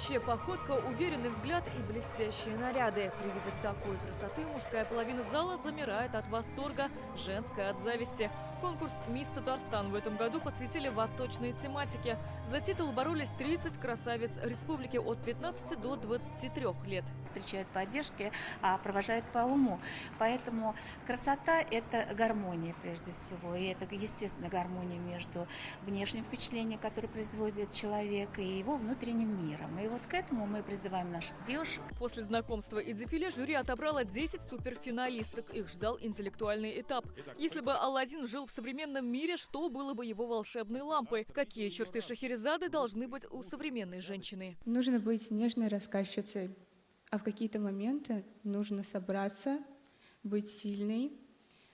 Изящая походка, уверенный взгляд и блестящие наряды. При виде такой красоты мужская половина зала замирает от восторга, женская от зависти. Конкурс «Мисс Татарстан» в этом году посвятили восточной тематике. За титул боролись 30 красавиц республики от 15 до 23 лет. Встречают по одежке, а провожают по уму. Поэтому красота – это гармония прежде всего. И это, естественно, гармония между внешним впечатлением, которое производит человек, и его внутренним миром. И вот к этому мы призываем наших девушек. После знакомства и дефиле жюри отобрало 10 суперфиналисток. Их ждал интеллектуальный этап. Если бы Аладдин жил в современном мире, что было бы его волшебной лампой? Какие черты Шахерезады должны быть у современной женщины? Нужно быть нежной рассказчицей, а в какие-то моменты нужно собраться, быть сильной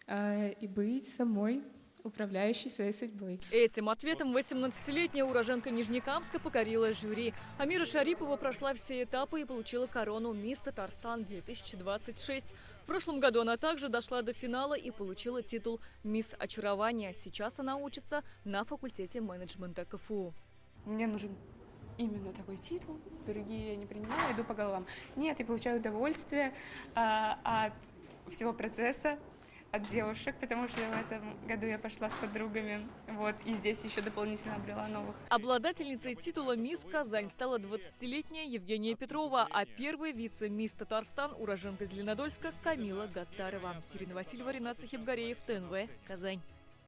и быть самой управляющей своей судьбой. Этим ответом 18-летняя уроженка Нижнекамска покорила жюри. Амира Шарипова прошла все этапы и получила корону «Мисс Татарстан-2026». В прошлом году она также дошла до финала и получила титул «Мисс Очарование». Сейчас она учится на факультете менеджмента КФУ. Мне нужен именно такой титул. Другие я не принимаю, иду по головам. Нет, я получаю удовольствие от всего процесса, от девушек, потому что в этом году я пошла с подругами, и здесь еще дополнительно обрела новых. Обладательницей титула «Мисс Казань» стала 20-летняя Евгения Петрова, а первой вице-мисс Татарстан уроженка Зеленодольска Камила Гаттарова. Ирина Васильева, Ринат Сахибгареев, ТНВ, Казань.